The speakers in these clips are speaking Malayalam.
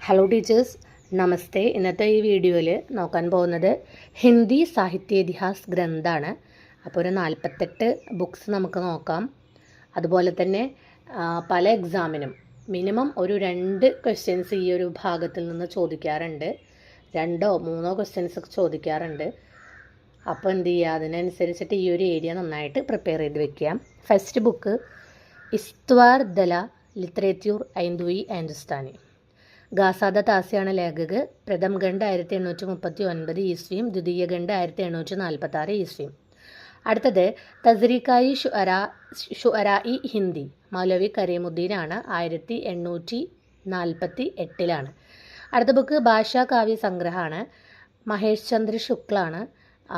ഹലോ ടീച്ചേഴ്സ്, നമസ്തേ. ഇന്നത്തെ ഈ വീഡിയോയിൽ നോക്കാൻ പോകുന്നത് ഹിന്ദി സാഹിത്യ ഇതിഹാസ് ഗ്രന്ഥമാണ്. അപ്പോൾ ഒരു 48 ബുക്സ് നമുക്ക് നോക്കാം. അതുപോലെ തന്നെ പല എക്സാമിനും മിനിമം ഒരു 2 ക്വസ്റ്റ്യൻസ് ഈ ഒരു ഭാഗത്തിൽ നിന്ന് ചോദിക്കാറുണ്ട്. 2 or 3 ക്വസ്റ്റ്യൻസ് ചോദിക്കാറുണ്ട്. അപ്പോൾ എന്ത് ചെയ്യുക, അതിനനുസരിച്ചിട്ട് ഈ ഒരു ഏരിയ നന്നായിട്ട് പ്രിപ്പയർ ചെയ്ത് വെക്കുക. ഫസ്റ്റ് ബുക്ക് ഇസ്ത്വാർ ദല ലിറ്ററേച്ചർ ഐന്ദുയി ഹിന്ദുസ്ഥാനി. ഗാസാദ താസിയാണ് ലേഖക്. പ്രഥം ഖണ്ഡ് 1839 ഈസ്വിയും ദ്വിതീയ ഖണ്ഡ് 1846 ഈസ്വിയും. അടുത്തത് തസ്രീഖായി ഷുഅറായി ഹിന്ദി. മൗലവി കരീമുദ്ദീനാണ്. 1848. അടുത്ത ബുക്ക് ഭാഷാ കാവ്യ സംഗ്രഹമാണ്. മഹേഷ് ചന്ദ്ര ശുക്ലാണ്.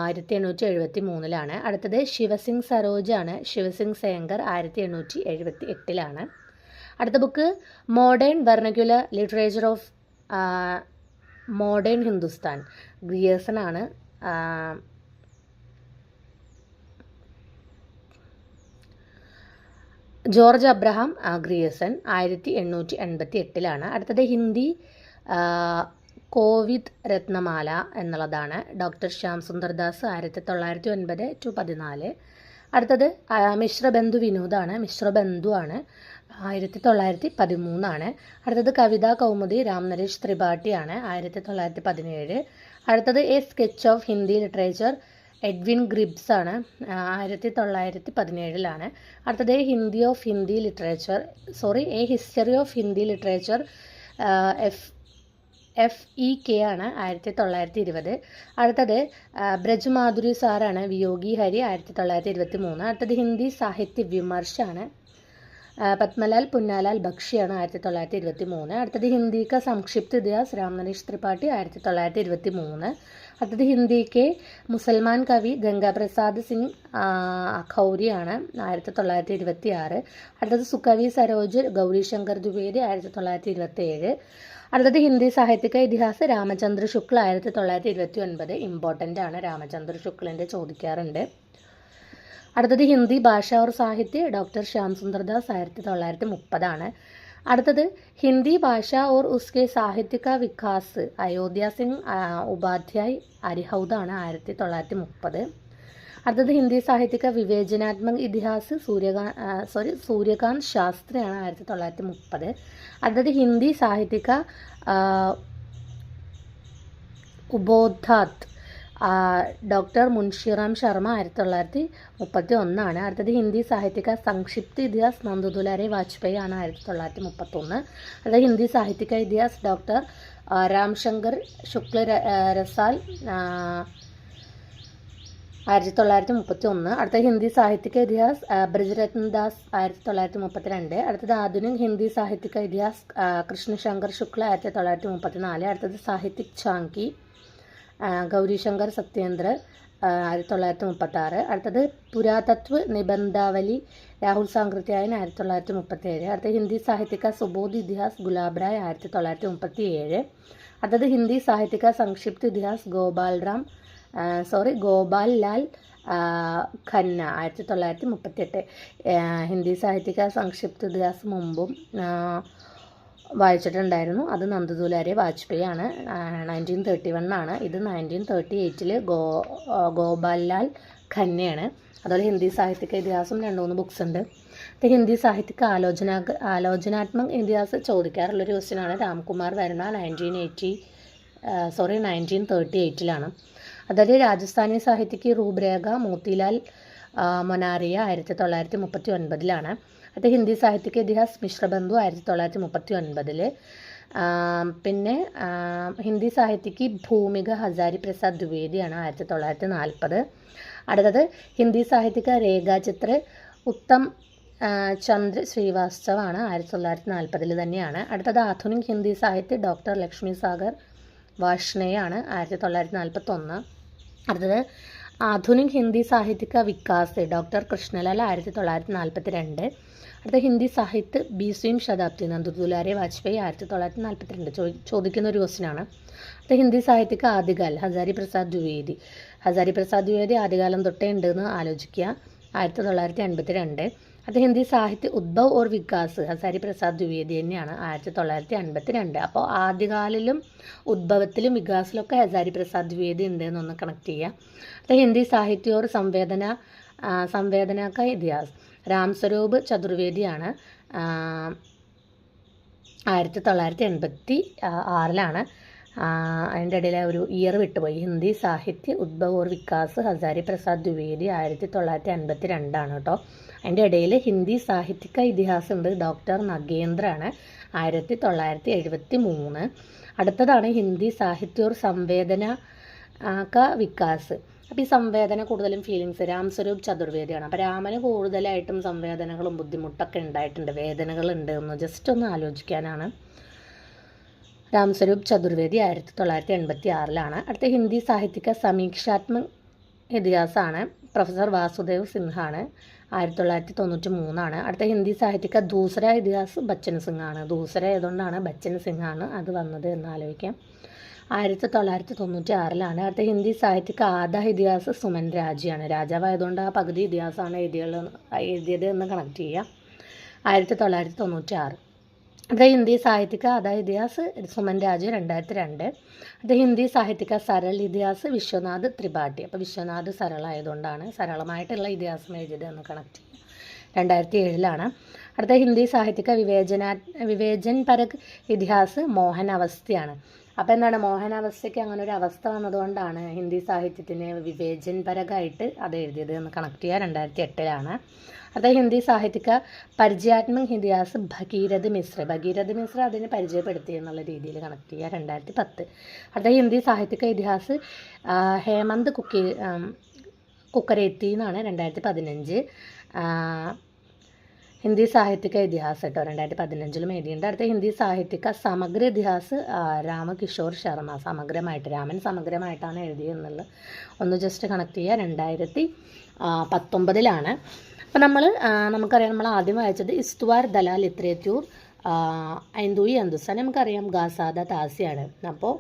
1873. അടുത്തത് ശിവസിംഗ് സരോജാണ്. ശിവസിംഗ് സയങ്കർ 1878. അടുത്ത book modern vernacular literature of modern Hindustan. Grierson ആണ്. George Abraham Grierson 1888. അടുത്തത് ഹിന്ദി കോവിദ് രത്നമാല എന്നുള്ളതാണ്. Doctor Shyam Sundar Das 1909 to 14. അടുത്തത് മിശ്രബന്ധു വിനോദാണ്. മിശ്രബന്ധു ആണ്. 1913. അടുത്തത് കവിതാ കൗമുദി രാം നരേഷ് ത്രിപാഠിയാണ്. 1917. അടുത്തത് a sketch of Hindi literature Edwin Greaves ആണ്. 1917. അടുത്തത് a history of Hindi literature FEK ആണ്. 1920. അടുത്തത് ബ്രജ് മാധുരി സാറാണ്. വിയോഗി ഹരി 1923. അടുത്തത് ഹിന്ദി സാഹിത്യ വിമർശാണ്. പത്മലാൽ പുന്നാലാൽ ബക്ഷിയാണ്. 1923. അടുത്തത് ഹിന്ദി കാ സംക്ഷിപ്ത ഇതിഹാസ് രാം നരേഷ് ത്രിപാഠി 1923. അടുത്തത് ഹിന്ദി കെ മുസൽമാൻ കവി ഗംഗാ പ്രസാദ് സിംഗ് അഖൗരിയാണ്. 1926. അടുത്തത് സുകവി സരോജ് ഗൗരീശങ്കർ ദ്വിവേദി 1927. അടുത്തത് ഹിന്ദി സാഹിത്യ ഇതിഹാസ് രാമചന്ദ്ര ശുക്ല 1929. ഇമ്പോർട്ടൻ്റ് ആണ്. രാമചന്ദ്ര ശുക്ലിൻ്റെ ചോദിക്കാറുണ്ട്. അടുത്തത് ഹിന്ദി ഭാഷ ഓർ സാഹിത്യ ഡോക്ടർ ശ്യാം സുന്ദർ ദാസ് 1930. അടുത്തത് ഹിന്ദി ഭാഷ ഓർ ഉസ്കെ സാഹിത്യ കാ വികാസ് അയോധ്യ സിംഗ് ഉപാധ്യായ് അരിഹൗദാണ്. 1930. അടുത്തത് ഹിന്ദി സാഹിത്യ കാ വിവേചനാത്മക് ഇതിഹാസ് സൂര്യകാന്ത് ശാസ്ത്രിയാണ്. 1930. അടുത്തത് ഹിന്ദി സാഹിത്യ കാ ഉബോധാത് ഡോക്ടർ മുൻഷിറാം ശർമ്മ 1931. അടുത്തത് ഹിന്ദി സാഹിത്യ കാ സംക്ഷിപ്ത ഇതിഹാസ് നന്ദുദുലാരെ വാജ്പേയി ആണ്. 1931. അടുത്തത് ഹിന്ദി സാഹിത്യ കാ ഇതിഹാസ് ഡോക്ടർ രാംശങ്കർ ശുക്ല രസാൽ 1931. അടുത്ത ഹിന്ദി സാഹിത്യ കാ ഇതിഹാസ് ബ്രജരത്ന ദാസ് 1932. അടുത്തത് ആധുനിക് ഹിന്ദി സാഹിത്യ കാ ഇതിഹാസ് കൃഷ്ണശങ്കർ ശുക്ല 1934. അടുത്തത് സാഹിത്യക് ഝാങ്കി ഗൗരീശങ്കർ സത്യേന്ദ്ര 1936. അടുത്തത് പുരാതത്വ നിബന്ധാവലി രാഹുൽ സാങ്കൃത്യായൻ 1937. അടുത്തത് ഹിന്ദി സാഹിത്യ കാ സുബോധ് ഇതിഹാസ് ഗുലാബ് റായ് 1937. അടുത്തത് ഹിന്ദി സാഹിത്യ കാ സംക്ഷിപ്ത ഇതിഹാസ് ഗോപാൽ ലാൽ ഖന്ന 1938. ഹിന്ദി സാഹിത്യ കാ സംക്ഷിപ്ത ഇതിഹാസ് മുമ്പും വായിച്ചിട്ടുണ്ടായിരുന്നു. അത് നന്ദുദുലാരെ വാജ്പേയി ആണ്. 1931 ആണ്. ഇത് 1938 ഗോപാൽ ലാൽ ഖന്നയാണ്. അതുപോലെ ഹിന്ദി സാഹിത്യ ഇതിഹാസം 2-3 ബുക്സ് ഉണ്ട്. ഇത് ഹിന്ദി സാഹിത്യ ആലോചനാത്മക് ഇതിഹാസ് ചോദിക്കാറുള്ളൊരു ക്വസ്റ്റ്യനാണ്. രാംകുമാർ വർമ്മ 1938. അതായത് രാജസ്ഥാനി സാഹിത്യക്ക് രൂപരേഖ മോത്തിലാൽ മൊനാരിയ 1939. അത് ഹിന്ദി സാഹിത്യ ഇതിഹാസ് മിശ്രബന്ധു 1939. പിന്നെ ഹിന്ദി സാഹിത്യക്ക് ഭൂമിക ഹസാരി പ്രസാദ് ദ്വിവേദിയാണ്. 1940. അടുത്തത് ഹിന്ദി സാഹിത്യ രേഖാചിത്ര ഉത്തം ചന്ദ്ര ശ്രീവാസ്തവാണ്. 1940 തന്നെയാണ്. അടുത്തത് ആധുനിക് ഹിന്ദി സാഹിത്യ ഡോക്ടർ ലക്ഷ്മി സാഗർ വാഷ്ണേയാണ്. 1941. അടുത്തത് ആധുനിക് ഹിന്ദി സാഹിത്യ കാ വികാസ് ഡോക്ടർ കൃഷ്ണലാൽ 1942. അടുത്ത ഹിന്ദി സാഹിത്യ 20वीं ശതാബ്ദി നന്ദുദുലാരെ വാജ്പേയി 1942. ചോദിക്കുന്ന ഒരു ക്വസ്റ്റ്യനാണ്. അടുത്ത ഹിന്ദി സാഹിത്യ കാ ആദികാൽ ഹസാരി പ്രസാദ് ദ്വിവേദി ആദ്യകാലം തൊട്ടേ ഉണ്ടെന്ന് ആലോചിക്കുക. 1952. അത് ഹിന്ദി സാഹിത്യ ഉദ്ഭവ് ഓർ വികാസ് ഹസാരി പ്രസാദ് ദ്വിവേദി തന്നെയാണ് 1952. അപ്പോൾ ആദ്യകാലിലും ഉദ്ഭവത്തിലും വികാസിലൊക്കെ ഹസാരി പ്രസാദ് ദ്വിവേദി ഉണ്ട് എന്നൊന്ന് കണക്ട് ചെയ്യുക. അത് ഹിന്ദി സാഹിത്യ ഓർ സംവേദന കാ ഇതിഹാസ് രാം സ്വരൂപ് ചതുർവേദിയാണ് 1986. അതിൻ്റെ ഇടയിലെ ഒരു ഇയർ വിട്ടുപോയി. ഹിന്ദി സാഹിത്യ ഉദ്ഭവ് ഓർ വികാസ് ഹസാരി പ്രസാദ് ദ്വിവേദി 1952 കേട്ടോ. അതിൻ്റെ ഇടയിൽ ഹിന്ദി സാഹിത്യ ഇതിഹാസം ഉണ്ട്, ഡോക്ടർ നഗേന്ദ്രാണ് 1973. അടുത്തതാണ് ഹിന്ദി സാഹിത്യ ഓർ സംവേദന കാ വികാസ്. അപ്പോൾ ഈ സംവേദന കൂടുതലും ഫീലിങ്സ് രാം സ്വരൂപ് ചതുർവേദിയാണ്. അപ്പോൾ രാമന് കൂടുതലായിട്ടും സംവേദനകളും ബുദ്ധിമുട്ടൊക്കെ ഉണ്ടായിട്ടുണ്ട്, വേദനകളുണ്ട് എന്ന് ജസ്റ്റ് ഒന്ന് ആലോചിക്കാനാണ്. രാം സ്വരൂപ് ചതുർവേദി 1986. അടുത്ത ഹിന്ദി സാഹിത്യ സമീക്ഷാത്മക ഇതിഹാസമാണ് പ്രൊഫസർ വാസുദേവ് സിൻഹാണ് 1993. അടുത്ത ഹിന്ദി സാഹിത്യ ദൂസര ഇതിഹാസ് ബച്ചൻ സിംഗാണ്. ദൂസര ആയതുകൊണ്ടാണ് ബച്ചൻ സിംഗാണ് അത് വന്നത് എന്ന് ആലോചിക്കാം. 1996. അടുത്ത ഹിന്ദി സാഹിത്യ ആദാ ഇതിഹാസ് സുമൻ രാജിയാണ്. രാജാവായതുകൊണ്ട് ആ പകുതി ഇതിഹാസമാണ് എഴുതിയത് എന്ന് കണക്ട് ചെയ്യുക. 1996. അടുത്ത ഹിന്ദി സാഹിത്യ ആദാ ഇതിഹാസ് സുമൻ രാജു 2002. അടുത്ത ഹിന്ദി സാഹിത്യ സരൾ ഇതിഹാസ് വിശ്വനാഥ് ത്രിപാഠി. അപ്പോൾ വിശ്വനാഥ് സരളായതുകൊണ്ടാണ് സരളമായിട്ടുള്ള ഇതിഹാസം എഴുതിയത് എന്ന് കണക്ട് ചെയ്യുക. 2007. അടുത്ത ഹിന്ദി സാഹിത്യ വിവേചൻ പരക് ഇതിഹാസ് മോഹൻ അവസ്ഥയാണ്. അപ്പോൾ എന്താണ് മോഹനാവസ്ഥയ്ക്ക് അങ്ങനെ ഒരു അവസ്ഥ വന്നതുകൊണ്ടാണ് ഹിന്ദി സാഹിത്യത്തിന് വിവേചൻ പരകായിട്ട് അത് എഴുതിയത് എന്ന് കണക്ട് ചെയ്യുക. 2008. അടുത്ത ഹിന്ദി സാഹിത്യ പരിചയാത്മക ഇതിഹാസ് ഭഗീരഥ് മിശ്ര. ഭഗീരഥ് മിശ്ര അതിന് പരിചയപ്പെടുത്തി എന്നുള്ള രീതിയിൽ കണക്ട് ചെയ്യുക. 2010. അടുത്ത ഹിന്ദി സാഹിത്യ ഇതിഹാസ് ഹേമന്ത് കുക്കരേത്തി എന്നാണ് 2015. ഹിന്ദി സാഹിത്യ ഇതിഹാസ് കേട്ടോ 2015 എഴുതിയിട്ടുണ്ട്. അടുത്ത ഹിന്ദി സാഹിത്യ സമഗ്ര ഇതിഹാസ് രാമകിഷോർ ശർമ്മ. സമഗ്രമായിട്ട് രാമൻ സമഗ്രമായിട്ടാണ് എഴുതിയെന്നുള്ളത് ഒന്ന് ജസ്റ്റ് കണക്ട് ചെയ്യുക. 2019. അപ്പോൾ നമുക്കറിയാം നമ്മൾ ആദ്യം വായിച്ചത് ഇസ്തുവാർ ദലാൽ ലിറ്ററേച്ചർ ഐന്ദുയി ഹിന്ദുസ്ഥാൻ. നമുക്കറിയാം ഗാസാദ താസിയാണ്. അപ്പോൾ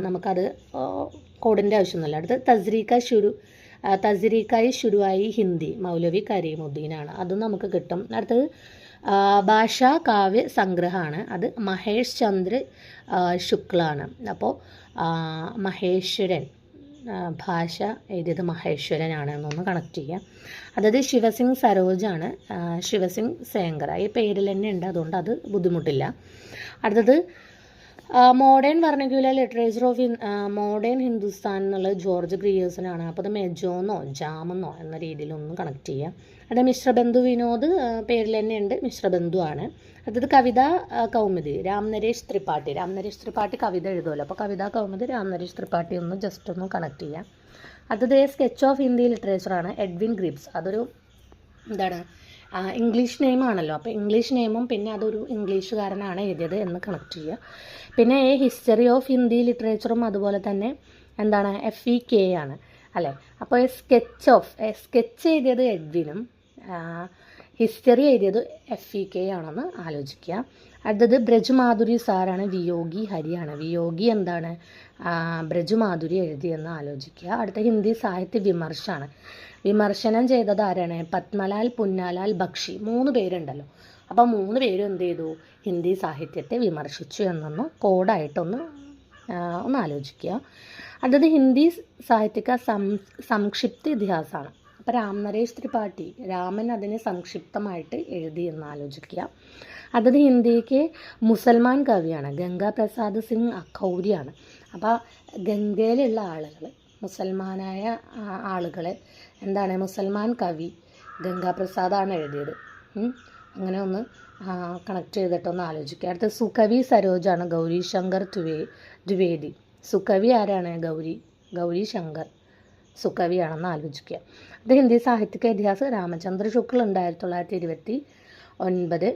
നമുക്കത് കോഡിൻ്റെ ആവശ്യമൊന്നുമില്ല. അടുത്ത് തസ്രീക്കായി ശുരുവായി ഹിന്ദി മൗലവി കരീമുദ്ദീനാണ്. അതും നമുക്ക് കിട്ടും. അടുത്തത് ഭാഷാ കാവ്യ സംഗ്രഹമാണ്. അത് മഹേഷ് ചന്ദ്ര ശുക്ലാണ്. അപ്പോൾ മഹേശ്വരൻ ഭാഷ എഴുതിയത് മഹേശ്വരനാണ് എന്നൊന്ന് കണക്ട് ചെയ്യുക. അതായത് ശിവസിംഗ് സരോജാണ്. ശിവസിംഗ് സേങ്കർ ഈ പേരിൽ തന്നെ ഉണ്ട്, അതുകൊണ്ട് അത് ബുദ്ധിമുട്ടില്ല. അടുത്തത് modern vernacular literature of modern Hindustan എന്നുള്ളത് ജോർജ് ഗ്രിയേഴ്സനാണ്. അപ്പോൾ അത് മെജോന്നോ ജാമെന്നോ എന്ന രീതിയിലൊന്നും കണക്ട് ചെയ്യുക. അത് മിശ്രബന്ധു വിനോദ് പേരിൽ തന്നെ ഉണ്ട്, മിശ്രബന്ധു ആണ്. അടുത്തത് കവിത കൗമുദി രാം നരേഷ് ത്രിപാഠി കവിത എഴുതുമല്ലോ. അപ്പോൾ കവിത കൗമുദി രാം നരേഷ് ത്രിപാഠി ഒന്ന് ജസ്റ്റ് ഒന്ന് കണക്ട് ചെയ്യാം. അടുത്തത് സ്കെച്ച് ഓഫ് ഹിന്ദി ലിറ്ററേച്ചറാണ് എഡ്വിൻ ഗ്രിബ്സ്. അതൊരു എന്താണ് ഇംഗ്ലീഷ് നെയിമാണല്ലോ. അപ്പോൾ ഇംഗ്ലീഷ് നെയിമും പിന്നെ അതൊരു ഇംഗ്ലീഷുകാരനാണ് എഴുതിയത് എന്ന് കണക്ട് ചെയ്യുക. പിന്നെ ഹിസ്റ്ററി ഓഫ് ഹിന്ദി ലിറ്ററേച്ചറും അതുപോലെ തന്നെ എന്താണ് FEK ആണ് അല്ലേ. അപ്പോൾ സ്കെച്ച് എഴുതിയത് എഡ്വിനും ഹിസ്റ്ററി എഴുതിയത് FEK ആണെന്ന് ആലോചിക്കുക. അടുത്തത് ബ്രജ്മാധുരി സാറാണ്. വിയോഗി ഹരിയാണ്. വിയോഗി എന്താണ് ബ്രജ്മാധുരി എഴുതിയെന്ന് ആലോചിക്കുക. അടുത്ത ഹിന്ദി സാഹിത്യ വിമർശമാണ്. വിമർശനം ചെയ്തത് ആരാണ്? പത്മലാൽ പുന്നാലാൽ ബക്ഷി. 3 പേരുണ്ടല്ലോ. അപ്പോൾ 3 പേരും എന്ത് ചെയ്തു? ഹിന്ദി സാഹിത്യത്തെ വിമർശിച്ചു എന്നൊന്ന് കോഡായിട്ടൊന്ന് ആലോചിക്കുക. അടുത്തത് ഹിന്ദി സാഹിത്യ സംക്ഷിപ്ത ഇതിഹാസമാണ്. അപ്പോൾ രാം നരേഷ് ത്രിപാഠി രാമൻ അതിനെ സംക്ഷിപ്തമായിട്ട് എഴുതി എന്ന് ആലോചിക്കുക. അടുത്തത് ഹിന്ദിക്ക് മുസൽമാൻ കവിയാണ്. ഗംഗാ പ്രസാദ് സിംഗ് അഖൗരിയാണ്. അപ്പോൾ ഗംഗയിലുള്ള ആളുകൾ മുസൽമാനായ ആളുകൾ എന്താണ് മുസൽമാൻ കവി ഗംഗാപ്രസാദാണ് എഴുതിയത്. അങ്ങനെ ഒന്ന് കണക്ട് ചെയ്തിട്ടൊന്ന് ആലോചിക്കുക. അടുത്ത സുകവി സരോജാണ്. ഗൗരി ശങ്കർ ദ്വിവേദി. സുകവി ആരാണ്? ഗൗരി ശങ്കർ സുകവിയാണെന്ന് ആലോചിക്കുക. അത് ഹിന്ദി സാഹിത്യ ഇതിഹാസ് രാമചന്ദ്ര ശുക്ൽ ഉണ്ട് 1929.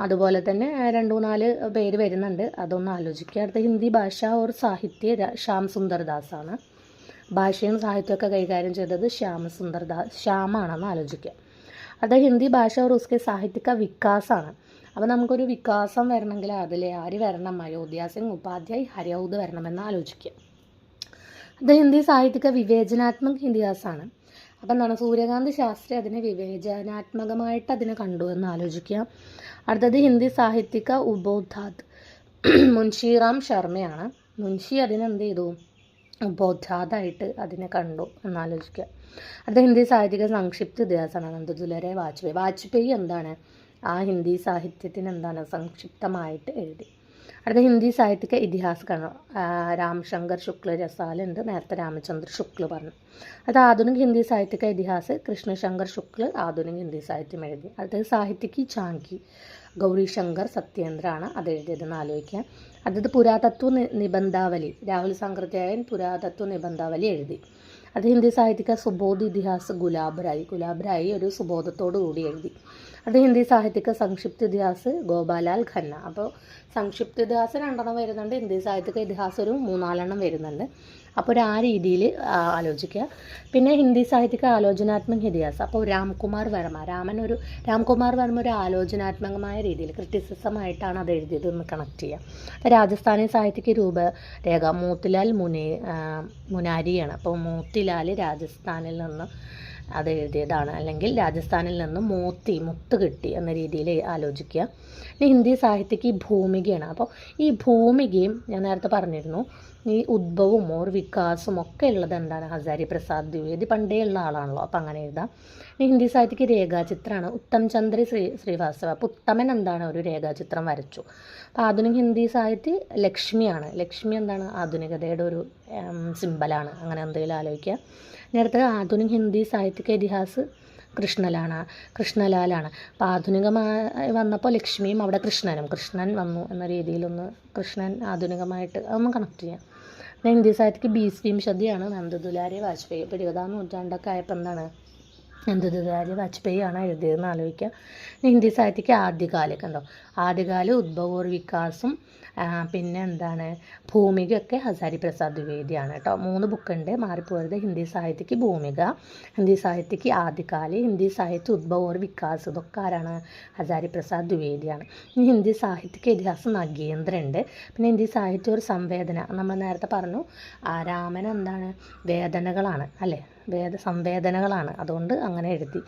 അതുപോലെ തന്നെ 2-4 പേര് വരുന്നുണ്ട്, അതൊന്ന് ആലോചിക്കുക. അടുത്ത ഹിന്ദി ഭാഷ ഓർ സാഹിത്യ ശ്യാം സുന്ദർ ദാസ് ആണ്. ഭാഷയും സാഹിത്യമൊക്കെ കൈകാര്യം ചെയ്തത് ശ്യാമാണെന്ന് ആലോചിക്കുക. അത് ഹിന്ദി ഭാഷ ഓർ ഉസ്കെ സാഹിത്യ വികാസാണ്. അപ്പോൾ നമുക്കൊരു വികാസം വരണമെങ്കിൽ അതിൽ ആര് വരണം? അയോധ്യ സിംഗ് ഉപാധ്യായ് ഹരിയൗദ് വരണമെന്ന് ആലോചിക്കുക. അത് ഹിന്ദി സാഹിത്യ വിവേചനാത്മക ഇതിഹാസമാണ്. അപ്പം എന്താണ് സൂര്യകാന്ത് ശാസ്ത്രി അതിനെ വിവേചനാത്മകമായിട്ട് അതിനെ കണ്ടു എന്ന് ആലോചിക്കുക. അടുത്തത് ഹിന്ദി സാഹിത്യക ഉബോധാത് മുൻഷിറാം ശർമ്മയാണ്. മുൻഷി അതിനെന്ത് ചെയ്തു, ഉബോധാതായിട്ട് അതിനെ കണ്ടു എന്നാലോചിക്കുക. അടുത്ത ഹിന്ദി സാഹിത്യക സംക്ഷിപ്ത ഇതിഹാസമാണ് നന്ദതുലരെ വാജ്പേയി. വാജ്പേയി എന്താണ് ആ ഹിന്ദി സാഹിത്യത്തിന് എന്താണ് സംക്ഷിപ്തമായിട്ട് എഴുതി. അടുത്ത ഹിന്ദി സാഹിത്യക ഇതിഹാസമാണ് രാംശങ്കർ ശുക്ല രസാലുണ്ട്, നേരത്തെ രാമചന്ദ്ര ശുക്ല പറഞ്ഞു. അത് ആധുനിക ഹിന്ദി സാഹിത്യക ഇതിഹാസ് കൃഷ്ണശങ്കർ ശുക്ല ആധുനിക ഹിന്ദി സാഹിത്യം എഴുതി. അടുത്തത് സാഹിത്യക്ക് ചാങ്കി ഗൗരീശങ്കർ സത്യേന്ദ്രാണ് അത് എഴുതിയതെന്ന് ആലോചിക്കുക. അടുത്തത് പുരാതത്വ നിബന്ധാവലി രാഹുൽ സാങ്കൃത്യായൻ പുരാതത്വ നിബന്ധാവലി എഴുതി. അത് ഹിന്ദി സാഹിത്യക സുബോധ് ഇതിഹാസ് ഗുലാബ് റായി ഒരു സുബോധത്തോടു കൂടി എഴുതി. അത് ഹിന്ദി സാഹിത്യക സംക്ഷിപ്ത ഇതിഹാസ് ഗോപാലാൽ ഖന്ന. അപ്പോൾ സംക്ഷിപ്ത ഇതിഹാസം 2 വരുന്നുണ്ട്, ഹിന്ദി സാഹിത്യക ഇതിഹാസം ഒരു 3-4 വരുന്നുണ്ട്. അപ്പോൾ ആ രീതിയിൽ ആലോചിക്കുക. പിന്നെ ഹിന്ദി സാഹിത്യക ആലോചനാത്മക ഇതിഹാസം, അപ്പോൾ രാംകുമാർ വർമ്മ ഒരു ആലോചനാത്മകമായ രീതിയിൽ ക്രിറ്റിസിസമായിട്ടാണ് അത് എഴുതിയത് എന്ന് കണക്ട് ചെയ്യുക. രാജസ്ഥാനി സാഹിത്യക്ക് രൂപരേഖ മോത്തിലാൽ മുനാരിയാണ്. അപ്പോൾ മോത്തിലാൽ രാജസ്ഥാനിൽ നിന്ന് അത് എഴുതിയതാണ്, അല്ലെങ്കിൽ രാജസ്ഥാനിൽ നിന്നും മുത്ത് കിട്ടി എന്ന രീതിയിൽ ആലോചിക്കുക. ഇനി ഹിന്ദി സാഹിത്യക്ക് ഭൂമികയാണ്. അപ്പോൾ ഈ ഭൂമികയും ഞാൻ നേരത്തെ പറഞ്ഞിരുന്നു, ഈ ഉദ്ഭവവും വികാസവും ഒക്കെ ഉള്ളത് എന്താണ് ഹസാരി പ്രസാദ് ദ്വിവേദി പണ്ടേ ഉള്ള ആളാണല്ലോ, അപ്പം അങ്ങനെ എഴുതാം. ഇനി ഹിന്ദി സാഹിത്യക്ക് രേഖാചിത്രമാണ് ഉത്തം ചന്ദ്ര ശ്രീവാസ്തവ. അപ്പോൾ ഉത്തമൻ എന്താണ് ഒരു രേഖാചിത്രം വരച്ചു. അപ്പോൾ ആധുനിക ഹിന്ദി സാഹിത്യ ലക്ഷ്മിയാണ്. ലക്ഷ്മി എന്താണ് ആധുനികതയുടെ ഒരു സിമ്പലാണ്, അങ്ങനെ എന്തെങ്കിലും ആലോചിക്കുക. ഇനി അടുത്തത് ആധുനിക ഹിന്ദി സാഹിത്യക ഇതിഹാസ് കൃഷ്ണലാലാണ്. അപ്പോൾ ആധുനികമായി വന്നപ്പോൾ ലക്ഷ്മിയും അവിടെ കൃഷ്ണൻ വന്നു എന്ന രീതിയിലൊന്ന് കൃഷ്ണൻ ആധുനികമായിട്ട് അതൊന്ന് കണക്ട് ചെയ്യാം. പിന്നെ ഹിന്ദി സാഹിത്യക്ക് 20 നന്ദതുലാരെ വാജ്പേയി. ഇപ്പോൾ 20-ാം നൂറ്റാണ്ടൊക്കെ ആയപ്പോൾ എന്താണ് നന്ദതുലാരെ വാജ്പേയി ആണ് എഴുതിയതെന്ന് ആലോചിക്കുക. ഹിന്ദി സാഹിത്യക്ക് ആദ്യകാല ഉദ്ഭവ വികാസും പിന്നെ എന്താണ് ഭൂമികയൊക്കെ ഹസാരി പ്രസാദ് ദ്വിവേദിയാണ് കേട്ടോ. 3 ബുക്കുണ്ട്, മാറിപ്പോയത്. ഹിന്ദി സാഹിത്യക്ക് ഭൂമിക, ഹിന്ദി സാഹിത്യക്ക് ആദ്യകാലി, ഹിന്ദി സാഹിത്യ ഉദ്ഭവ വികാസ്, ഇതൊക്കെ ആരാണ് ഹസാരി പ്രസാദ് ദ്വിവേദിയാണ്. ഇനി ഹിന്ദി സാഹിത്യക്ക് ഇതിഹാസം നഗേന്ദ്രനുണ്ട്. പിന്നെ ഹിന്ദി സാഹിത്യ ഒരു സംവേദന, നമ്മൾ നേരത്തെ പറഞ്ഞു രാമൻ എന്താണ് വേദനകളാണ് അല്ലേ, സംവേദനകളാണ്, അതുകൊണ്ട് അങ്ങനെ എഴുതി.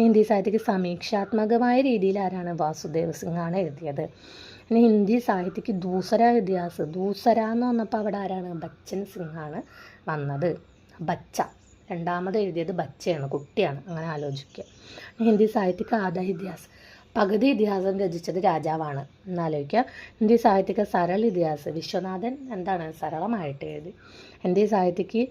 ഹിന്ദി സാഹിത്യക്ക് സമീക്ഷാത്മകമായ രീതിയിൽ ആരാണ് വാസുദേവ് സിംഗാണ് എഴുതിയത്. പിന്നെ ഹിന്ദി സാഹിത്യക്ക് ദൂസര ദൂസര എന്ന് വന്നപ്പോൾ അവിടെ ആരാണ് ബച്ചൻ സിംഗാണ് വന്നത്. രണ്ടാമത് എഴുതിയത് ബച്ചയാണ്, കുട്ടിയാണ്, അങ്ങനെ ആലോചിക്കുക. ഹിന്ദി സാഹിത്യക്ക് ആദ ഇതിഹാസ് പകുതി ഇതിഹാസം രചിച്ചത് രാജാവാണ് എന്നാലോചിക്കുക. ഹിന്ദി സാഹിത്യക്ക് സരൾ ഇതിഹാസ് വിശ്വനാഥൻ എന്താണ് സരളമായിട്ട് എഴുതി. ഹിന്ദി സാഹിത്യക്ക്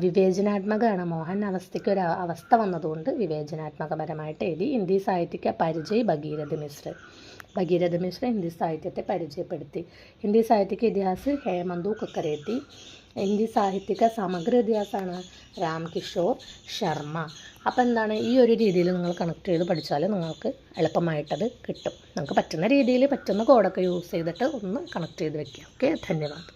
വിവേചനാത്മകമാണ്, മോഹൻ അവസ്ഥയ്ക്ക് ഒരു അവസ്ഥ വന്നതുകൊണ്ട് വിവേചനാത്മകപരമായിട്ട് എഴുതി. ഹിന്ദി സാഹിത്യക്ക് പരിചയ് ഭഗീരഥ മിശ്ര ഹിന്ദി സാഹിത്യത്തെ പരിചയപ്പെടുത്തി. ഹിന്ദി സാഹിത്യക്ക് ഇതിഹാസ് ഹേമന്തു കക്കരേത്തി. ഹിന്ദി സാഹിത്യക സമഗ്ര ഇതിഹാസമാണ് രാംകിഷോർ ശർമ്മ. അപ്പോൾ എന്താണ് ഈ ഒരു രീതിയിൽ നിങ്ങൾ കണക്ട് ചെയ്ത് പഠിച്ചാൽ നിങ്ങൾക്ക് എളുപ്പമായിട്ടത് കിട്ടും. നമുക്ക് പറ്റുന്ന രീതിയിൽ പറ്റുന്ന കോഡൊക്കെ യൂസ് ചെയ്തിട്ട് ഒന്ന് കണക്ട് ചെയ്ത് വെക്കുക. ഓക്കെ, ധന്യവാദം.